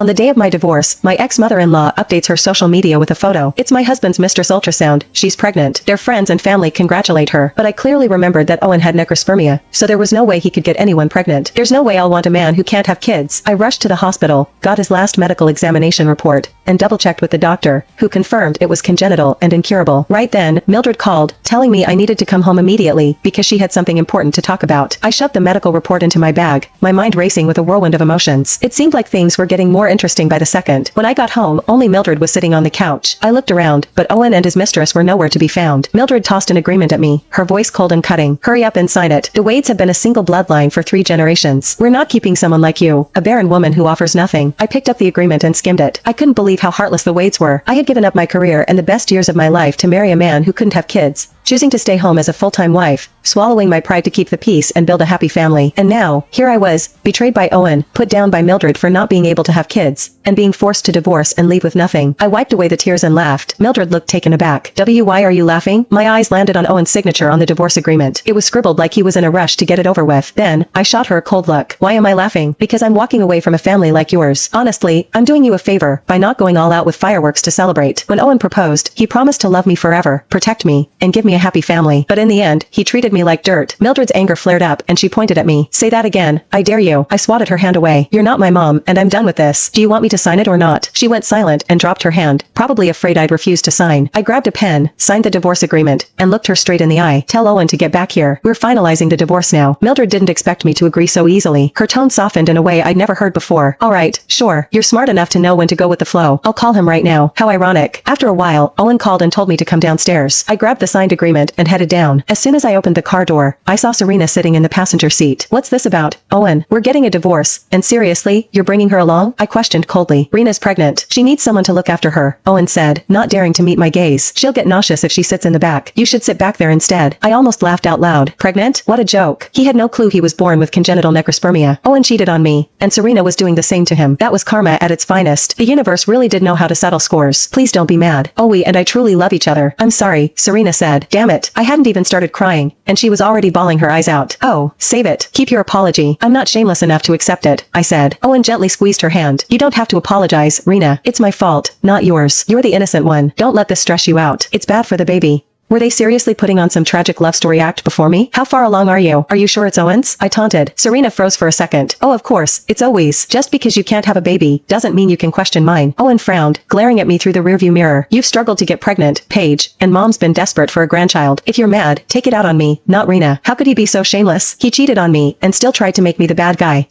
On the day of my divorce, my ex-mother-in-law updates her social media with a photo. It's my husband's mistress ultrasound. She's pregnant. Their friends and family congratulate her. But I clearly remembered that Owen had necrospermia, so there was no way he could get anyone pregnant. There's no way I'll want a man who can't have kids. I rushed to the hospital, got his last medical examination report, and double-checked with the doctor, who confirmed it was congenital and incurable. Right then, Mildred called, telling me I needed to come home immediately because she had something important to talk about. I shoved the medical report into my bag, my mind racing with a whirlwind of emotions. It seemed like things were getting more interesting by the second. When I got home, only Mildred was sitting on the couch. I looked around, but Owen and his mistress were nowhere to be found. Mildred tossed an agreement at me, her voice cold and cutting. Hurry up and sign it. The Wades have been a single bloodline for 3 generations. We're not keeping someone like you, a barren woman who offers nothing. I picked up the agreement and skimmed it. I couldn't believe how heartless the Wades were. I had given up my career and the best years of my life to marry a man who couldn't have kids, choosing to stay home as a full-time wife, swallowing my pride to keep the peace and build a happy family. And now, here I was, betrayed by Owen, put down by Mildred for not being able to have kids, and being forced to divorce and leave with nothing. I wiped away the tears and laughed. Mildred looked taken aback. Why are you laughing? My eyes landed on Owen's signature on the divorce agreement. It was scribbled like he was in a rush to get it over with. Then, I shot her a cold look. Why am I laughing? Because I'm walking away from a family like yours. Honestly, I'm doing you a favor by not going all out with fireworks to celebrate. When Owen proposed, he promised to love me forever, protect me, and give me a happy family. But in the end, he treated me like dirt. Mildred's anger flared up, and she pointed at me. Say that again. I dare you. I swatted her hand away. You're not my mom, and I'm done with this. Do you want me to sign it or not? She went silent and dropped her hand, probably afraid I'd refuse to sign. I grabbed a pen, signed the divorce agreement, and looked her straight in the eye. Tell Owen to get back here. We're finalizing the divorce now. Mildred didn't expect me to agree so easily. Her tone softened in a way I'd never heard before. Alright, sure. You're smart enough to know when to go with the flow. I'll call him right now. How ironic. After a while, Owen called and told me to come downstairs. I grabbed the signed agreement and headed down. As soon as I opened the car door, I saw Serena sitting in the passenger seat. What's this about? Owen, we're getting a divorce. And seriously, you're bringing her along? I questioned coldly. Rena's pregnant. She needs someone to look after her, Owen said, not daring to meet my gaze. She'll get nauseous if she sits in the back. You should sit back there instead. I almost laughed out loud. Pregnant? What a joke. He had no clue he was born with congenital necrospermia. Owen cheated on me, and Serena was doing the same to him. That was karma at its finest. The universe really did know how to settle scores. Please don't be mad. Owie and I truly love each other. I'm sorry, Serena said. Damn it. I hadn't even started crying, and she was already bawling her eyes out. Oh, save it. Keep your apology. I'm not shameless enough to accept it, I said. Owen gently squeezed her hand. You don't have to apologize, Rena. It's my fault, not yours. You're the innocent one. Don't let this stress you out. It's bad for the baby. Were they seriously putting on some tragic love story act before me? How far along are you? Are you sure it's Owen's? I taunted. Serena froze for a second. Oh, of course, it's always. Just because you can't have a baby, doesn't mean you can question mine. Owen frowned, glaring at me through the rearview mirror. You've struggled to get pregnant, Paige, and Mom's been desperate for a grandchild. If you're mad, take it out on me, not Rena. How could he be so shameless? He cheated on me, and still tried to make me the bad guy.